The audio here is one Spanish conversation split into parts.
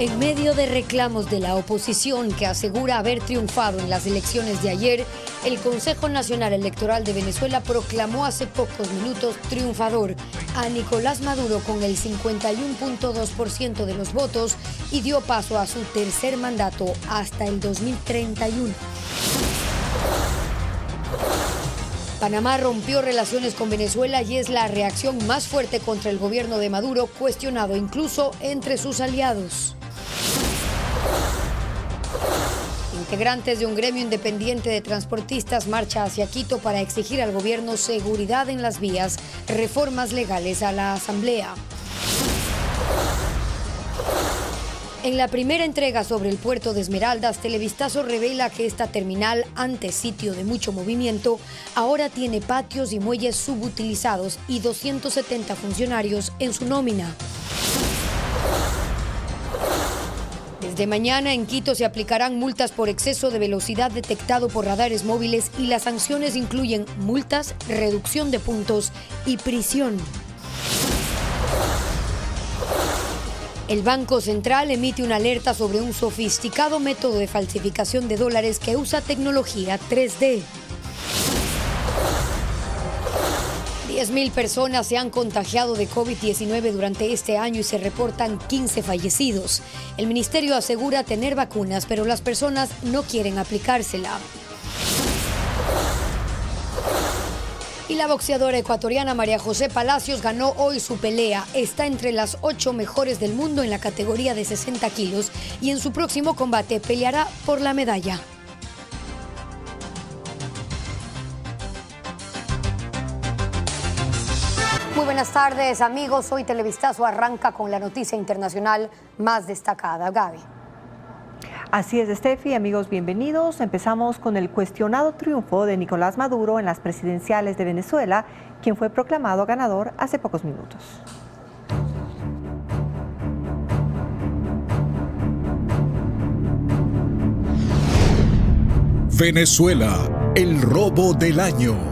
En medio de reclamos de la oposición que asegura haber triunfado en las elecciones de ayer, el Consejo Nacional Electoral de Venezuela proclamó hace pocos minutos triunfador a Nicolás Maduro con el 51.2% de los votos y dio paso a su tercer mandato hasta el 2031. Panamá rompió relaciones con Venezuela y es la reacción más fuerte contra el gobierno de Maduro, cuestionado incluso entre sus aliados. Integrantes de un gremio independiente de transportistas marcha hacia Quito para exigir al gobierno seguridad en las vías, reformas legales a la Asamblea. En la primera entrega sobre el puerto de Esmeraldas, Televistazo revela que esta terminal, antes sitio de mucho movimiento, ahora tiene patios y muelles subutilizados y 270 funcionarios en su nómina. Desde mañana en Quito se aplicarán multas por exceso de velocidad detectado por radares móviles y las sanciones incluyen multas, reducción de puntos y prisión. El Banco Central emite una alerta sobre un sofisticado método de falsificación de dólares que usa tecnología 3D. 10.000 personas se han contagiado de COVID-19 durante este año y se reportan 15 fallecidos. El ministerio asegura tener vacunas, pero las personas no quieren aplicársela. Y la boxeadora ecuatoriana María José Palacios ganó hoy su pelea. Está entre las 8 mejores del mundo en la categoría de 60 kilos y en su próximo combate peleará por la medalla. Muy buenas tardes, amigos. Hoy Televistazo arranca con la noticia internacional más destacada. Gaby. Así es, Steffi. Amigos, bienvenidos. Empezamos con el cuestionado triunfo de Nicolás Maduro en las presidenciales de Venezuela, quien fue proclamado ganador hace pocos minutos. Venezuela, el robo del año.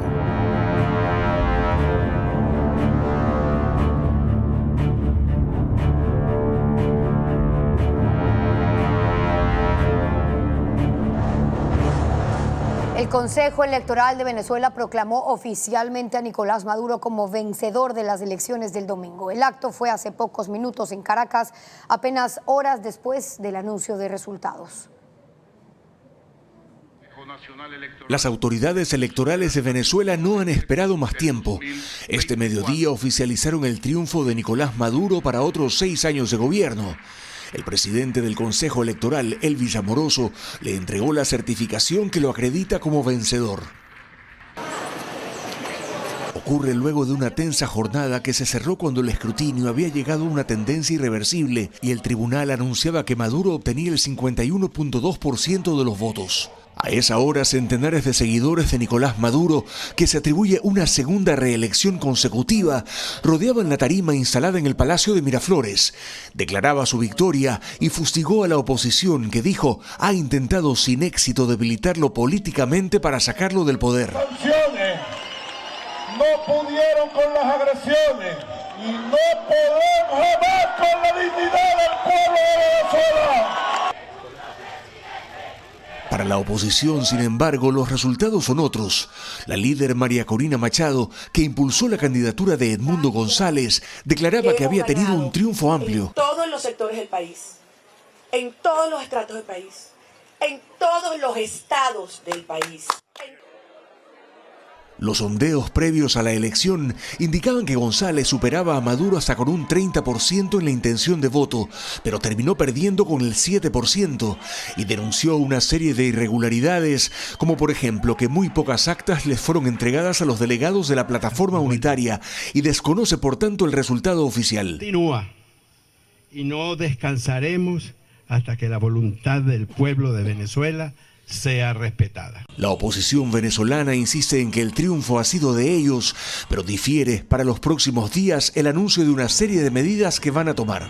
El Consejo Electoral de Venezuela proclamó oficialmente a Nicolás Maduro como vencedor de las elecciones del domingo. El acto fue hace pocos minutos en Caracas, apenas horas después del anuncio de resultados. Las autoridades electorales de Venezuela no han esperado más tiempo. Este mediodía oficializaron el triunfo de Nicolás Maduro para otros 6 años de gobierno. El presidente del Consejo Electoral, Elvis Amoroso, le entregó la certificación que lo acredita como vencedor. Ocurre luego de una tensa jornada que se cerró cuando el escrutinio había llegado a una tendencia irreversible y el tribunal anunciaba que Maduro obtenía el 51.2% de los votos. A esa hora, centenares de seguidores de Nicolás Maduro, que se atribuye una segunda reelección consecutiva, rodeaban la tarima instalada en el Palacio de Miraflores. Declaraba su victoria y fustigó a la oposición que dijo ha intentado sin éxito debilitarlo políticamente para sacarlo del poder. No pudieron con las agresiones y no podemos jamás con la dignidad del pueblo de Venezuela. Para la oposición, sin embargo, los resultados son otros. La líder María Corina Machado, que impulsó la candidatura de Edmundo González, declaraba que había tenido un triunfo amplio. En todos los sectores del país, en todos los estratos del país, en todos los estados del país. Los sondeos previos a la elección indicaban que González superaba a Maduro hasta con un 30% en la intención de voto, pero terminó perdiendo con el 7% y denunció una serie de irregularidades, como por ejemplo que muy pocas actas les fueron entregadas a los delegados de la plataforma unitaria y desconoce por tanto el resultado oficial. Continúa y no descansaremos hasta que la voluntad del pueblo de Venezuela sea respetada. La oposición venezolana insiste en que el triunfo ha sido de ellos, pero difiere para los próximos días el anuncio de una serie de medidas que van a tomar.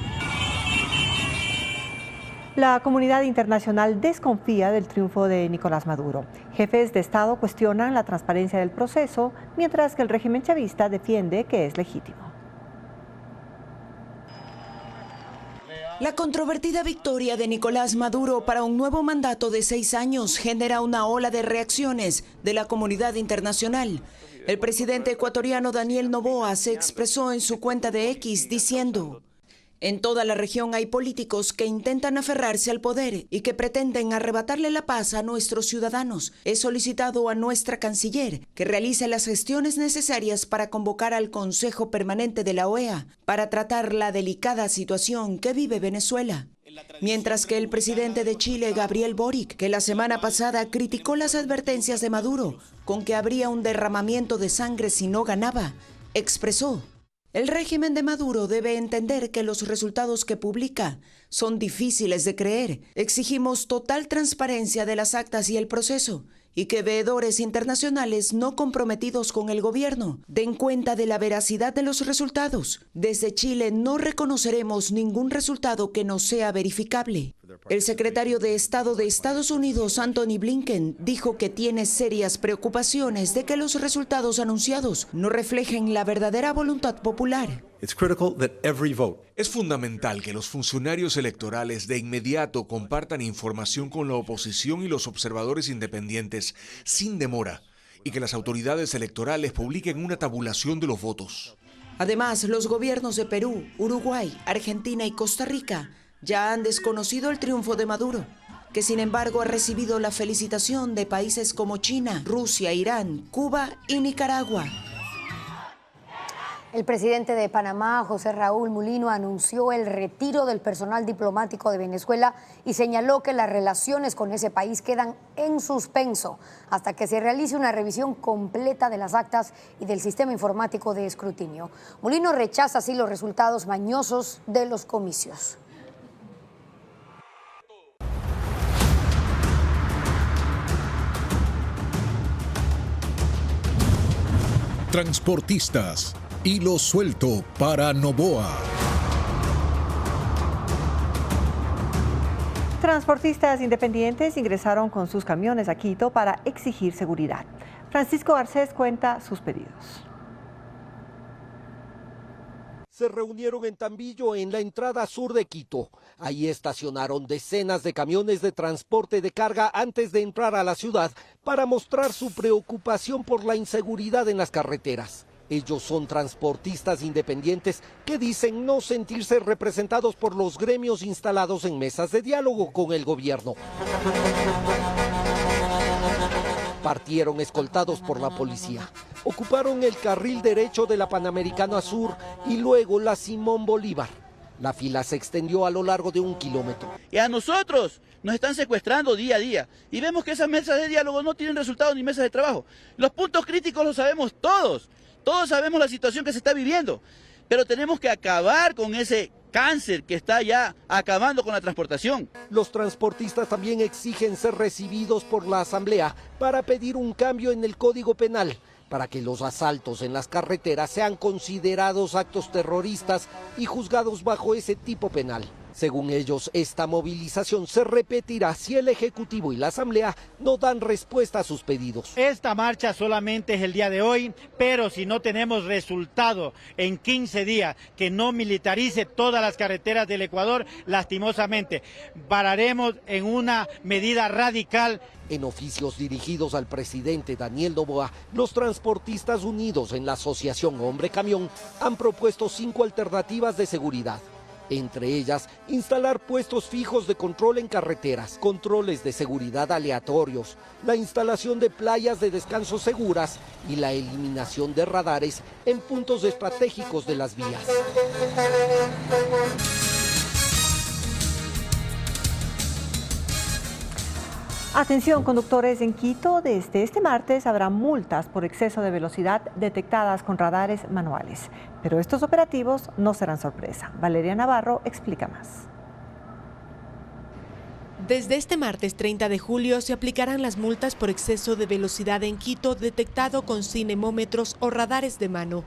La comunidad internacional desconfía del triunfo de Nicolás Maduro. Jefes de Estado cuestionan la transparencia del proceso, mientras que el régimen chavista defiende que es legítimo. La controvertida victoria de Nicolás Maduro para un nuevo mandato de 6 años genera una ola de reacciones de la comunidad internacional. El presidente ecuatoriano Daniel Noboa se expresó en su cuenta de X diciendo: en toda la región hay políticos que intentan aferrarse al poder y que pretenden arrebatarle la paz a nuestros ciudadanos. He solicitado a nuestra canciller que realice las gestiones necesarias para convocar al Consejo Permanente de la OEA para tratar la delicada situación que vive Venezuela. Mientras que el presidente de Chile, Gabriel Boric, que la semana pasada criticó las advertencias de Maduro con que habría un derramamiento de sangre si no ganaba, expresó: el régimen de Maduro debe entender que los resultados que publica son difíciles de creer. Exigimos total transparencia de las actas y el proceso, y que veedores internacionales no comprometidos con el gobierno den cuenta de la veracidad de los resultados. Desde Chile no reconoceremos ningún resultado que no sea verificable. El secretario de Estado de Estados Unidos, Antony Blinken, dijo que tiene serias preocupaciones de que los resultados anunciados no reflejen la verdadera voluntad popular. Es fundamental que los funcionarios electorales de inmediato compartan información con la oposición y los observadores independientes sin demora, y que las autoridades electorales publiquen una tabulación de los votos. Además, los gobiernos de Perú, Uruguay, Argentina y Costa Rica ya han desconocido el triunfo de Maduro, que sin embargo ha recibido la felicitación de países como China, Rusia, Irán, Cuba y Nicaragua. El presidente de Panamá, José Raúl Mulino, anunció el retiro del personal diplomático de Venezuela y señaló que las relaciones con ese país quedan en suspenso hasta que se realice una revisión completa de las actas y del sistema informático de escrutinio. Mulino rechaza así los resultados mañosos de los comicios. Transportistas. Hilo suelto para Noboa. Transportistas independientes ingresaron con sus camiones a Quito para exigir seguridad. Francisco Garcés cuenta sus pedidos. Se reunieron en Tambillo, en la entrada sur de Quito. Ahí estacionaron decenas de camiones de transporte de carga antes de entrar a la ciudad para mostrar su preocupación por la inseguridad en las carreteras. Ellos son transportistas independientes que dicen no sentirse representados por los gremios instalados en mesas de diálogo con el gobierno. Partieron escoltados por la policía. Ocuparon el carril derecho de la Panamericana Sur y luego la Simón Bolívar. La fila se extendió a lo largo de 1 kilómetro. Y a nosotros nos están secuestrando día a día. Y vemos que esas mesas de diálogo no tienen resultados ni mesas de trabajo. Los puntos críticos los sabemos todos. Todos sabemos la situación que se está viviendo, pero tenemos que acabar con ese cáncer que está ya acabando con la transportación. Los transportistas también exigen ser recibidos por la Asamblea para pedir un cambio en el Código Penal, para que los asaltos en las carreteras sean considerados actos terroristas y juzgados bajo ese tipo penal. Según ellos, esta movilización se repetirá si el Ejecutivo y la Asamblea no dan respuesta a sus pedidos. Esta marcha solamente es el día de hoy, pero si no tenemos resultado en 15 días que no militarice todas las carreteras del Ecuador, lastimosamente pararemos en una medida radical. En oficios dirigidos al presidente Daniel Noboa, los transportistas unidos en la asociación Hombre Camión han propuesto 5 alternativas de seguridad. Entre ellas, instalar puestos fijos de control en carreteras, controles de seguridad aleatorios, la instalación de playas de descanso seguras y la eliminación de radares en puntos estratégicos de las vías. Atención, conductores en Quito, desde este martes habrá multas por exceso de velocidad detectadas con radares manuales. Pero estos operativos no serán sorpresa. Valeria Navarro explica más. Desde este martes 30 de julio se aplicarán las multas por exceso de velocidad en Quito detectado con cinemómetros o radares de mano.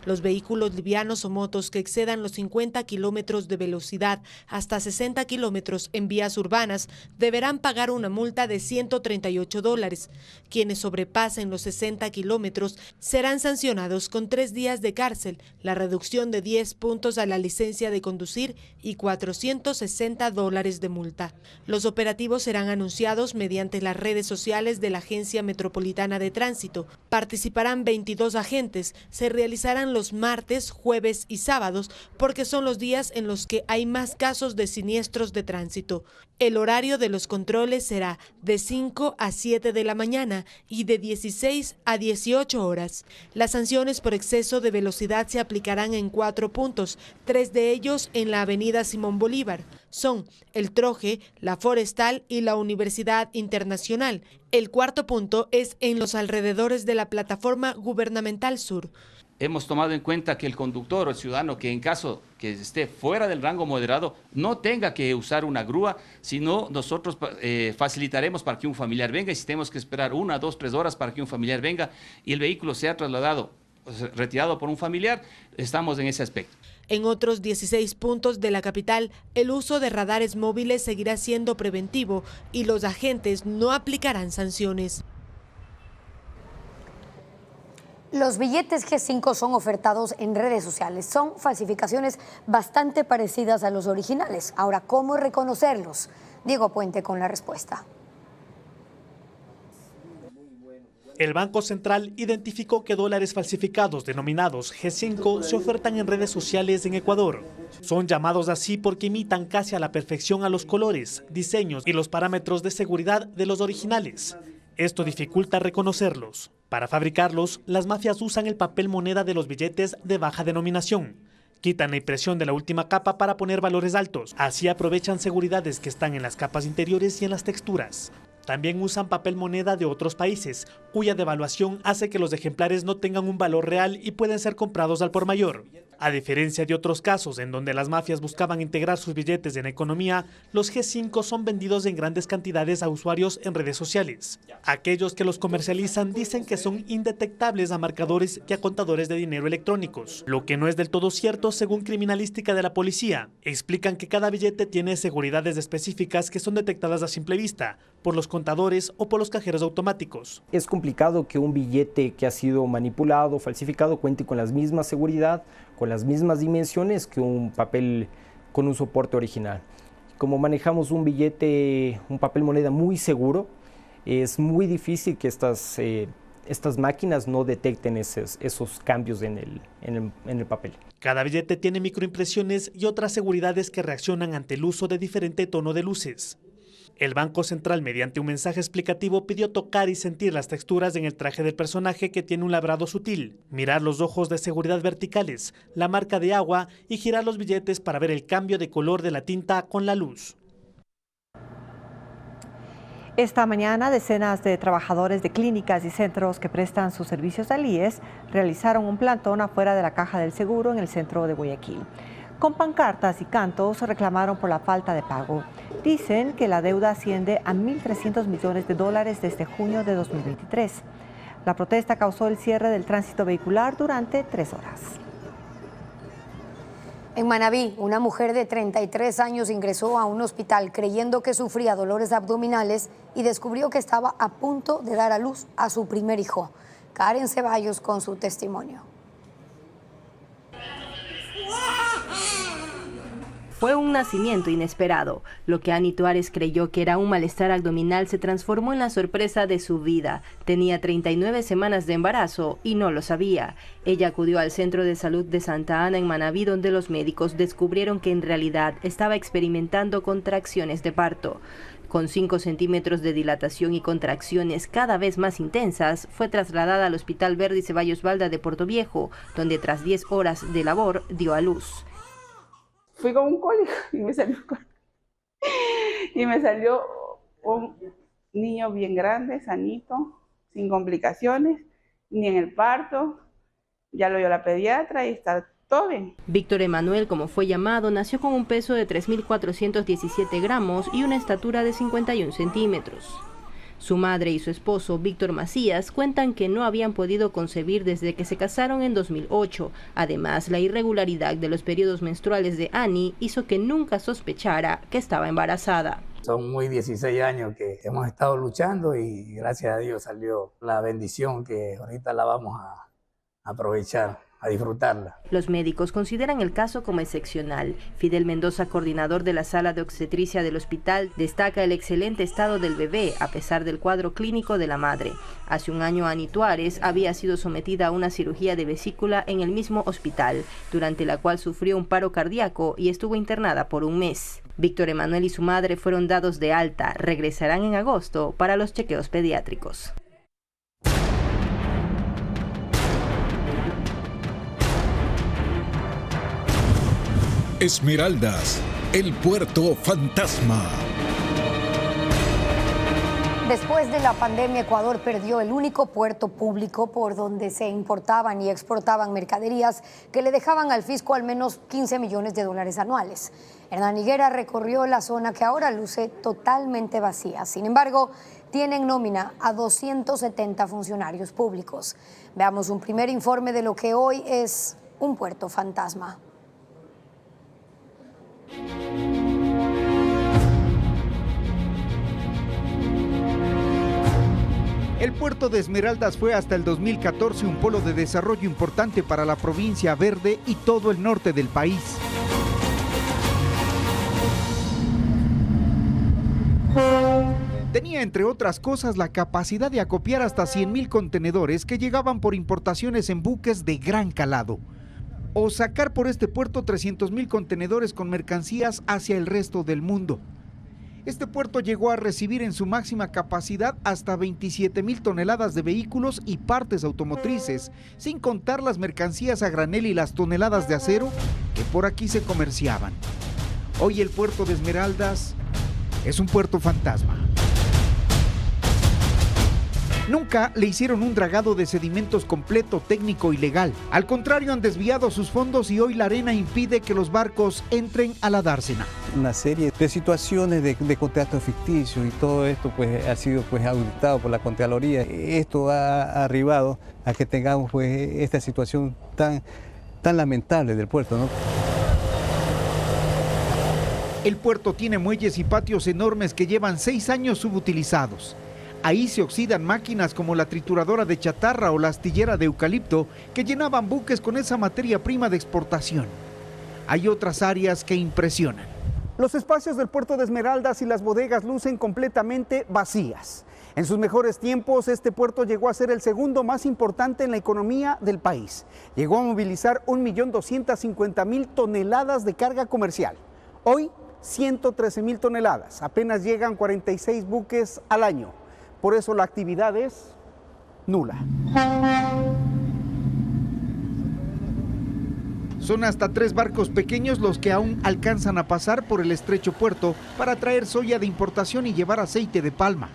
Los vehículos livianos o motos que excedan los 50 kilómetros de velocidad hasta 60 kilómetros en vías urbanas deberán pagar una multa de $138. Quienes sobrepasen los 60 kilómetros serán sancionados con 3 días de cárcel, la reducción de 10 puntos a la licencia de conducir y $460 de multa. Los operativos serán anunciados mediante las redes sociales de la Agencia Metropolitana de Tránsito. Participarán 22 agentes. Se realizarán los martes, jueves y sábados porque son los días en los que hay más casos de siniestros de tránsito. El horario de los controles será de 5 a 7 de la mañana y de 16 a 18 horas. Las sanciones por exceso de velocidad se aplicarán en 4 puntos, 3 de ellos en la avenida Simón Bolívar. Son el Troje, la Forestal y la Universidad Internacional. El 4.º punto es en los alrededores de la plataforma gubernamental sur. Hemos tomado en cuenta que el conductor o el ciudadano que en caso que esté fuera del rango moderado no tenga que usar una grúa, sino nosotros facilitaremos para que un familiar venga y si tenemos que esperar 1, 2, 3 horas para que un familiar venga y el vehículo sea trasladado, retirado por un familiar, estamos en ese aspecto. En otros 16 puntos de la capital, el uso de radares móviles seguirá siendo preventivo y los agentes no aplicarán sanciones. Los billetes G5 son ofertados en redes sociales. Son falsificaciones bastante parecidas a los originales. Ahora, ¿cómo reconocerlos? Diego Puente con la respuesta. El Banco Central identificó que dólares falsificados denominados G5 se ofertan en redes sociales en Ecuador. Son llamados así porque imitan casi a la perfección a los colores, diseños y los parámetros de seguridad de los originales. Esto dificulta reconocerlos. Para fabricarlos, las mafias usan el papel moneda de los billetes de baja denominación. Quitan la impresión de la última capa para poner valores altos. Así aprovechan seguridades que están en las capas interiores y en las texturas. También usan papel moneda de otros países, cuya devaluación hace que los ejemplares no tengan un valor real y pueden ser comprados al por mayor. A diferencia de otros casos en donde las mafias buscaban integrar sus billetes en la economía, los G5 son vendidos en grandes cantidades a usuarios en redes sociales. Aquellos que los comercializan dicen que son indetectables a marcadores y a contadores de dinero electrónicos, lo que no es del todo cierto según criminalística de la policía. Explican que cada billete tiene seguridades específicas que son detectadas a simple vista, por los contadores o por los cajeros automáticos. Es complicado que un billete que ha sido manipulado, falsificado, cuente con la misma seguridad, con las mismas dimensiones que un papel con un soporte original. Como manejamos un billete, un papel moneda muy seguro, es muy difícil que estas máquinas no detecten esos cambios en el papel. Cada billete tiene microimpresiones y otras seguridades que reaccionan ante el uso de diferente tono de luces. El Banco Central, mediante un mensaje explicativo, pidió tocar y sentir las texturas en el traje del personaje que tiene un labrado sutil, mirar los ojos de seguridad verticales, la marca de agua y girar los billetes para ver el cambio de color de la tinta con la luz. Esta mañana, decenas de trabajadores de clínicas y centros que prestan sus servicios al IES realizaron un plantón afuera de la Caja del Seguro en el centro de Guayaquil. Con pancartas y cantos reclamaron por la falta de pago. Dicen que la deuda asciende a $1.300 millones desde junio de 2023. La protesta causó el cierre del tránsito vehicular durante 3 horas. En Manabí, una mujer de 33 años ingresó a un hospital creyendo que sufría dolores abdominales y descubrió que estaba a punto de dar a luz a su primer hijo. Karen Ceballos con su testimonio. Fue un nacimiento inesperado. Lo que Ani Tuárez creyó que era un malestar abdominal se transformó en la sorpresa de su vida. Tenía 39 semanas de embarazo y no lo sabía. Ella acudió al Centro de Salud de Santa Ana en Manabí, donde los médicos descubrieron que en realidad estaba experimentando contracciones de parto. Con 5 centímetros de dilatación y contracciones cada vez más intensas, fue trasladada al Hospital Verdi Ceballos Balda de Portoviejo, donde tras 10 horas de labor dio a luz. Fui con un cólico y me salió un niño bien grande, sanito, sin complicaciones, ni en el parto. Ya lo vio la pediatra y está todo bien. Víctor Emanuel, como fue llamado, nació con un peso de 3.417 gramos y una estatura de 51 centímetros. Su madre y su esposo, Víctor Macías, cuentan que no habían podido concebir desde que se casaron en 2008. Además, la irregularidad de los periodos menstruales de Annie hizo que nunca sospechara que estaba embarazada. Son muy 16 años que hemos estado luchando y gracias a Dios salió la bendición que ahorita la vamos a aprovechar, a disfrutarla. Los médicos consideran el caso como excepcional. Fidel Mendoza, coordinador de la sala de obstetricia del hospital, destaca el excelente estado del bebé a pesar del cuadro clínico de la madre. Hace un año Annie Tuárez había sido sometida a una cirugía de vesícula en el mismo hospital, durante la cual sufrió un paro cardíaco y estuvo internada por un mes. Víctor Emanuel y su madre fueron dados de alta. Regresarán en agosto para los chequeos pediátricos. Esmeraldas, el puerto fantasma. Después de la pandemia, Ecuador perdió el único puerto público por donde se importaban y exportaban mercaderías que le dejaban al fisco al menos 15 millones de dólares anuales. Hernán Higuera recorrió la zona que ahora luce totalmente vacía. Sin embargo, tienen nómina a 270 funcionarios públicos. Veamos un primer informe de lo que hoy es un puerto fantasma. El puerto de Esmeraldas fue hasta el 2014 un polo de desarrollo importante para la provincia verde y todo el norte del país. Tenía, entre otras cosas, la capacidad de acopiar hasta 100,000 contenedores que llegaban por importaciones en buques de gran calado, o sacar por este puerto 300,000 contenedores con mercancías hacia el resto del mundo. Este puerto llegó a recibir en su máxima capacidad hasta 27,000 toneladas de vehículos y partes automotrices, sin contar las mercancías a granel y las toneladas de acero que por aquí se comerciaban. Hoy el puerto de Esmeraldas es un puerto fantasma. Nunca le hicieron un dragado de sedimentos completo, técnico y legal. Al contrario, han desviado sus fondos y hoy la arena impide que los barcos entren a la dársena. Una serie de situaciones de contratos ficticios y todo esto pues ha sido pues auditado por la Contraloría. Esto ha arribado a que tengamos pues esta situación tan lamentable del puerto, ¿no? El puerto tiene muelles y patios enormes que llevan 6 años subutilizados. Ahí se oxidan máquinas como la trituradora de chatarra o la astillera de eucalipto que llenaban buques con esa materia prima de exportación. Hay otras áreas que impresionan. Los espacios del puerto de Esmeraldas y las bodegas lucen completamente vacías. En sus mejores tiempos, este puerto llegó a ser el segundo más importante en la economía del país. Llegó a movilizar 1.250.000 toneladas de carga comercial. Hoy, 113,000 toneladas. Apenas llegan 46 buques al año. Por eso la actividad es nula. Son hasta 3 barcos pequeños los que aún alcanzan a pasar por el estrecho puerto para traer soya de importación y llevar aceite de palma.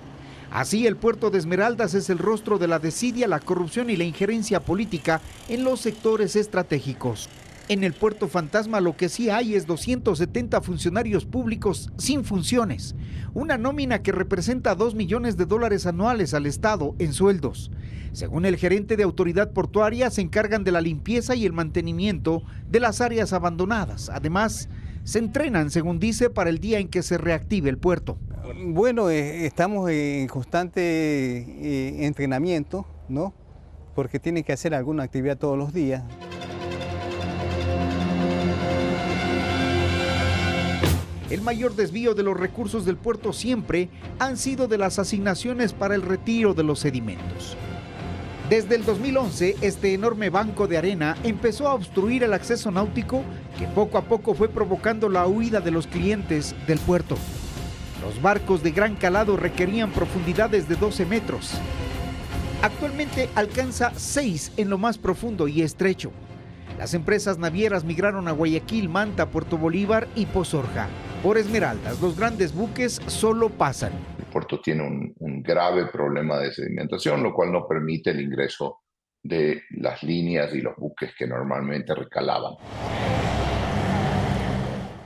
Así, el puerto de Esmeraldas es el rostro de la desidia, la corrupción y la injerencia política en los sectores estratégicos. En el puerto fantasma lo que sí hay es 270 funcionarios públicos sin funciones, una nómina que representa 2 millones de dólares anuales al Estado en sueldos. Según el gerente de Autoridad Portuaria, se encargan de la limpieza y el mantenimiento de las áreas abandonadas. Además, se entrenan, según dice, para el día en que se reactive el puerto. Bueno, estamos en constante entrenamiento, ¿no? Porque tienen que hacer alguna actividad todos los días. El mayor desvío de los recursos del puerto siempre han sido de las asignaciones para el retiro de los sedimentos. Desde el 2011, este enorme banco de arena empezó a obstruir el acceso náutico que poco a poco fue provocando la huida de los clientes del puerto. Los barcos de gran calado requerían profundidades de 12 metros. Actualmente alcanza 6 en lo más profundo y estrecho. Las empresas navieras migraron a Guayaquil, Manta, Puerto Bolívar y Pozorja. Por Esmeraldas, los grandes buques solo pasan. El puerto tiene un grave problema de sedimentación, lo cual no permite el ingreso de las líneas y los buques que normalmente recalaban.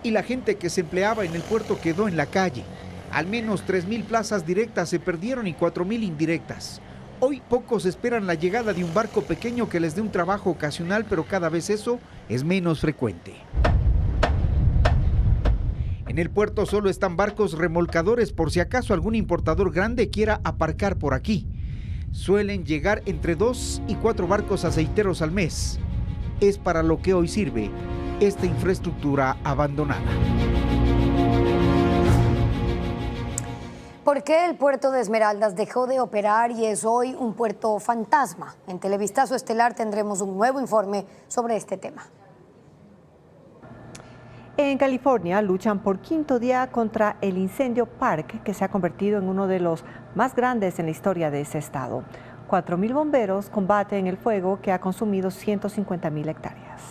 Y la gente que se empleaba en el puerto quedó en la calle. Al menos 3.000 plazas directas se perdieron y 4.000 indirectas. Hoy pocos esperan la llegada de un barco pequeño que les dé un trabajo ocasional, pero cada vez eso es menos frecuente. En el puerto solo están barcos remolcadores por si acaso algún importador grande quiera aparcar por aquí. Suelen llegar entre 2 y 4 barcos aceiteros al mes. Es para lo que hoy sirve esta infraestructura abandonada. ¿Por qué el puerto de Esmeraldas dejó de operar y es hoy un puerto fantasma? En Televistazo Estelar tendremos un nuevo informe sobre este tema. En California luchan por quinto día contra el incendio Park, que se ha convertido en uno de los más grandes en la historia de ese estado. 4.000 bomberos combaten el fuego que ha consumido 150.000 hectáreas.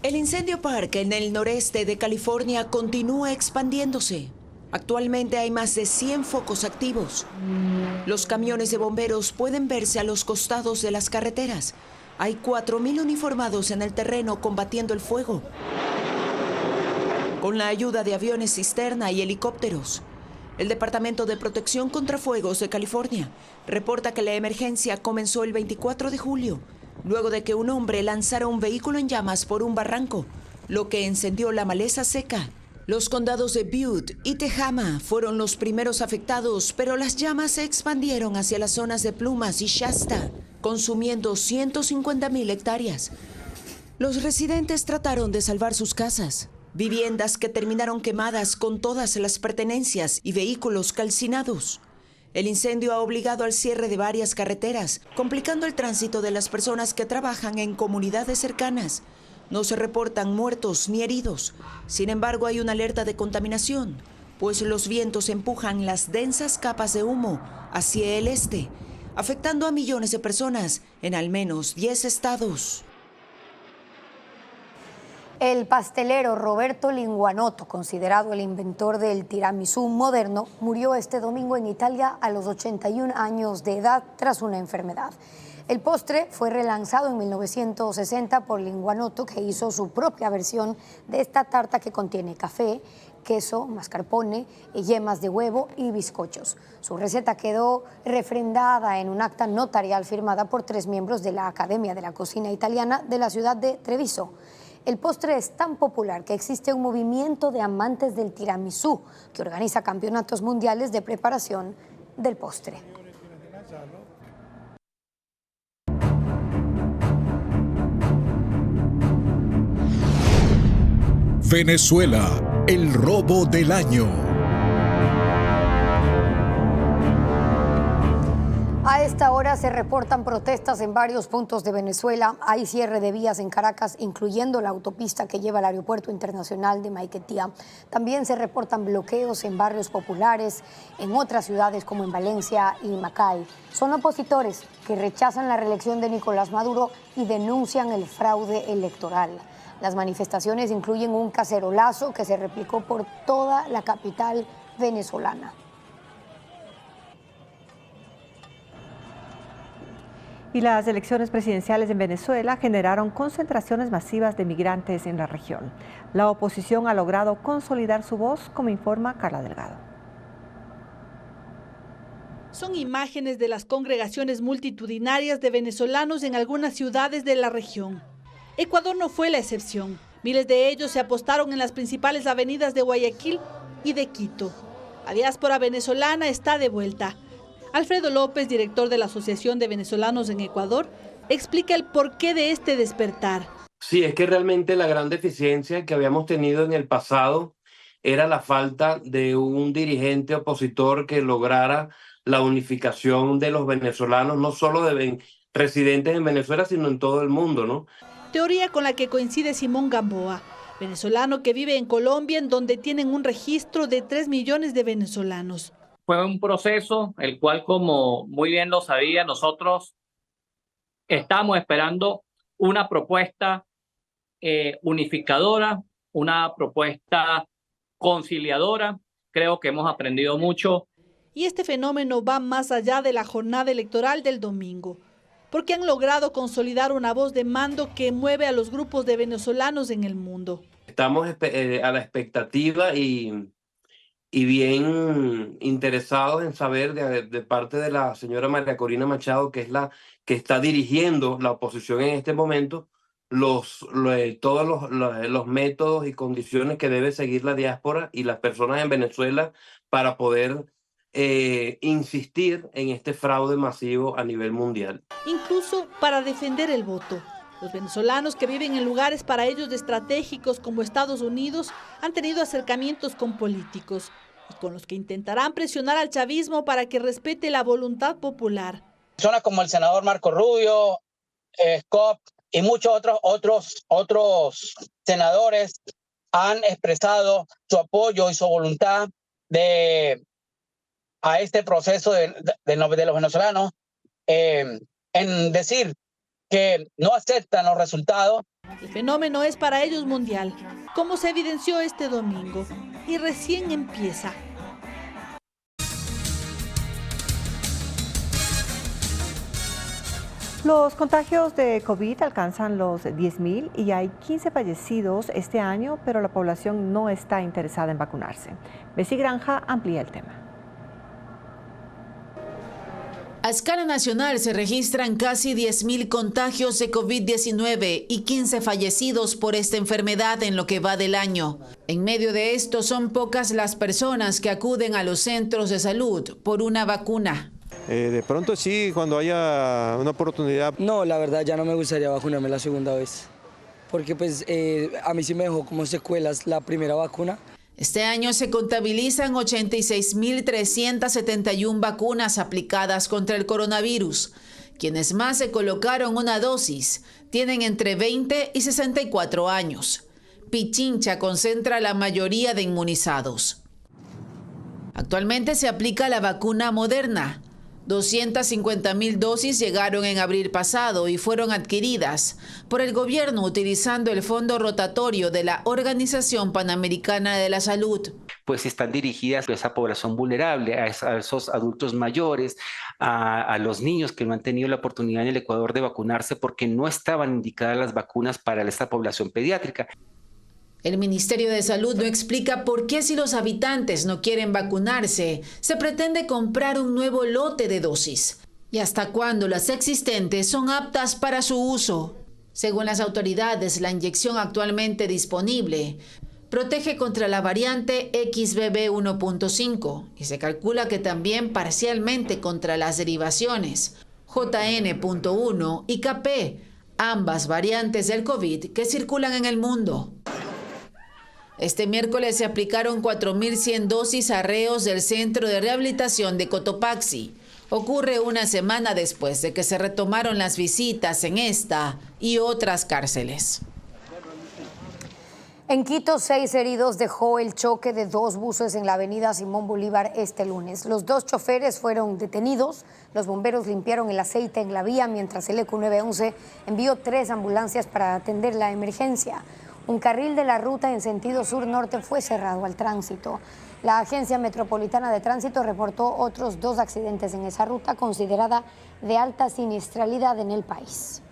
El incendio Park en el noreste de California continúa expandiéndose. Actualmente hay más de 100 focos activos. Los camiones de bomberos pueden verse a los costados de las carreteras. Hay 4.000 uniformados en el terreno combatiendo el fuego, con la ayuda de aviones cisterna y helicópteros. El Departamento de Protección contra Fuegos de California reporta que la emergencia comenzó el 24 de julio, luego de que un hombre lanzara un vehículo en llamas por un barranco, lo que encendió la maleza seca. Los condados de Butte y Tehama fueron los primeros afectados, pero las llamas se expandieron hacia las zonas de Plumas y Shasta, consumiendo 150.000 hectáreas. Los residentes trataron de salvar sus casas, viviendas que terminaron quemadas con todas las pertenencias y vehículos calcinados. El incendio ha obligado al cierre de varias carreteras, complicando el tránsito de las personas que trabajan en comunidades cercanas. No se reportan muertos ni heridos. Sin embargo, hay una alerta de contaminación, pues los vientos empujan las densas capas de humo hacia el este, afectando a millones de personas en al menos 10 estados. El pastelero Roberto Linguanotto, considerado el inventor del tiramisú moderno, murió este domingo en Italia a los 81 años de edad tras una enfermedad. El postre fue relanzado en 1960 por Linguanotto, que hizo su propia versión de esta tarta que contiene café, queso, mascarpone, yemas de huevo y bizcochos. Su receta quedó refrendada en un acta notarial firmada por 3 miembros de la Academia de la Cocina Italiana de la ciudad de Treviso. El postre es tan popular que existe un movimiento de amantes del tiramisú que organiza campeonatos mundiales de preparación del postre. Venezuela, el robo del año. A esta hora se reportan protestas en varios puntos de Venezuela. Hay cierre de vías en Caracas, incluyendo la autopista que lleva al aeropuerto internacional de Maiquetía. También se reportan bloqueos en barrios populares, en otras ciudades como en Valencia y Macay. Son opositores que rechazan la reelección de Nicolás Maduro y denuncian el fraude electoral. Las manifestaciones incluyen un cacerolazo que se replicó por toda la capital venezolana. Y las elecciones presidenciales en Venezuela generaron concentraciones masivas de migrantes en la región. La oposición ha logrado consolidar su voz, como informa Carla Delgado. Son imágenes de las congregaciones multitudinarias de venezolanos en algunas ciudades de la región. Ecuador no fue la excepción. Miles de ellos se apostaron en las principales avenidas de Guayaquil y de Quito. La diáspora venezolana está de vuelta. Alfredo López, director de la Asociación de Venezolanos en Ecuador, explica el porqué de este despertar. Sí, es que realmente la gran deficiencia que habíamos tenido en el pasado era la falta de un dirigente opositor que lograra la unificación de los venezolanos, no solo de residentes en Venezuela, sino en todo el mundo, ¿no? Teoría con la que coincide Simón Gamboa, venezolano que vive en Colombia, en donde tienen un registro de 3 millones de venezolanos. Fue un proceso el cual, como muy bien lo sabía, nosotros estamos esperando una propuesta unificadora, una propuesta conciliadora. Creo que hemos aprendido mucho. Y este fenómeno va más allá de la jornada electoral del domingo, porque han logrado consolidar una voz de mando que mueve a los grupos de venezolanos en el mundo. estamos a la expectativa y bien interesados en saber de parte de la señora María Corina Machado, que es la que está dirigiendo la oposición en este momento, todos los métodos y condiciones que debe seguir la diáspora y las personas en Venezuela para poder insistir en este fraude masivo a nivel mundial. Incluso para defender el voto. Los venezolanos que viven en lugares para ellos estratégicos como Estados Unidos han tenido acercamientos con políticos y con los que intentarán presionar al chavismo para que respete la voluntad popular. Personas como el senador Marco Rubio, Scott y muchos otros senadores han expresado su apoyo y su voluntad a este proceso de los venezolanos en decir que no aceptan los resultados. El fenómeno es para ellos mundial, como se evidenció este domingo, y recién empieza. Los contagios de COVID alcanzan los 10.000 y hay 15 fallecidos este año, pero la población no está interesada en vacunarse. Bessie Granja amplía el tema. A escala nacional se registran casi 10.000 contagios de COVID-19 y 15 fallecidos por esta enfermedad en lo que va del año. En medio de esto, son pocas las personas que acuden a los centros de salud por una vacuna. De pronto sí, cuando haya una oportunidad. No, la verdad ya no me gustaría vacunarme la segunda vez, porque pues a mí sí me dejó como secuelas la primera vacuna. Este año se contabilizan 86.371 vacunas aplicadas contra el coronavirus. Quienes más se colocaron una dosis tienen entre 20 y 64 años. Pichincha concentra la mayoría de inmunizados. Actualmente se aplica la vacuna Moderna. 250.000 dosis llegaron en abril pasado y fueron adquiridas por el gobierno utilizando el fondo rotatorio de la Organización Panamericana de la Salud. Pues están dirigidas a esa población vulnerable, a esos adultos mayores, a los niños que no han tenido la oportunidad en el Ecuador de vacunarse porque no estaban indicadas las vacunas para esta población pediátrica. El Ministerio de Salud no explica por qué, si los habitantes no quieren vacunarse, se pretende comprar un nuevo lote de dosis y hasta cuándo las existentes son aptas para su uso. Según las autoridades, la inyección actualmente disponible protege contra la variante XBB 1.5 y se calcula que también parcialmente contra las derivaciones JN.1 y KP, ambas variantes del COVID que circulan en el mundo. Este miércoles se aplicaron 4.100 dosis a reos del Centro de Rehabilitación de Cotopaxi. Ocurre una semana después de que se retomaron las visitas en esta y otras cárceles. En Quito, 6 heridos dejó el choque de 2 buses en la avenida Simón Bolívar este lunes. Los 2 choferes fueron detenidos. Los bomberos limpiaron el aceite en la vía, mientras el ECU 911 envió 3 ambulancias para atender la emergencia. Un carril de la ruta en sentido sur-norte fue cerrado al tránsito. La Agencia Metropolitana de Tránsito reportó otros 2 accidentes en esa ruta, considerada de alta siniestralidad en el país.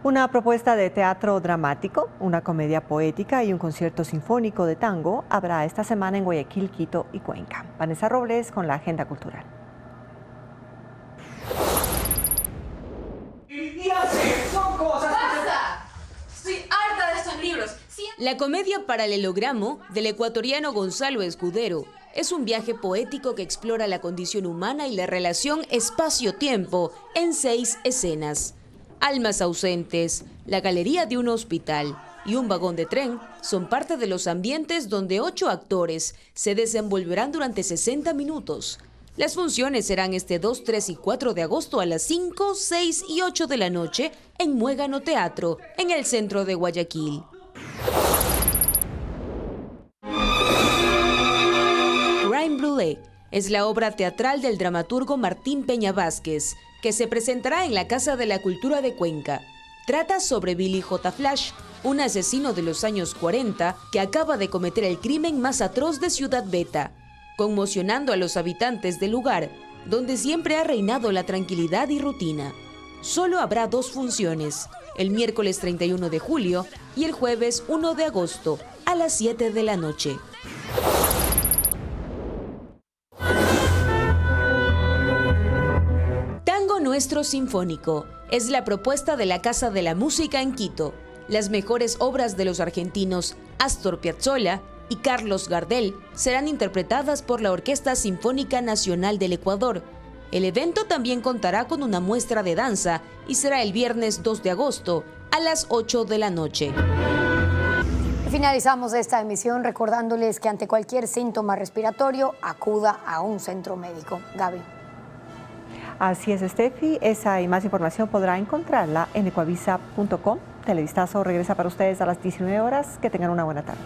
Una propuesta de teatro dramático, una comedia poética y un concierto sinfónico de tango habrá esta semana en Guayaquil, Quito y Cuenca. Vanessa Robles con la agenda cultural. Son cosas. ¡Basta! Estoy harta de estos libros. La comedia Paralelogramo del ecuatoriano Gonzalo Escudero es un viaje poético que explora la condición humana y la relación espacio-tiempo en 6 escenas. Almas ausentes, la galería de un hospital y un vagón de tren son parte de los ambientes donde 8 actores se desenvolverán durante 60 minutos. Las funciones serán este 2, 3 y 4 de agosto a las 5, 6 y 8 de la noche en Muégano Teatro, en el centro de Guayaquil. Crème Brûlée es la obra teatral del dramaturgo Martín Peña Vázquez, que se presentará en la Casa de la Cultura de Cuenca. Trata sobre Billy J. Flash, un asesino de los años 40 que acaba de cometer el crimen más atroz de Ciudad Beta, conmocionando a los habitantes del lugar, donde siempre ha reinado la tranquilidad y rutina. Solo habrá 2 funciones, el miércoles 31 de julio y el jueves 1 de agosto a las 7 de la noche. Tango Nuestro Sinfónico es la propuesta de la Casa de la Música en Quito. Las mejores obras de los argentinos Astor Piazzolla y Carlos Gardel serán interpretadas por la Orquesta Sinfónica Nacional del Ecuador. El evento también contará con una muestra de danza y será el viernes 2 de agosto a las 8 de la noche. Finalizamos esta emisión recordándoles que ante cualquier síntoma respiratorio acuda a un centro médico. Gaby. Así es, Steffi. Esa y más información podrá encontrarla en ecuavisa.com. Televistazo regresa para ustedes a las 19 horas. Que tengan una buena tarde.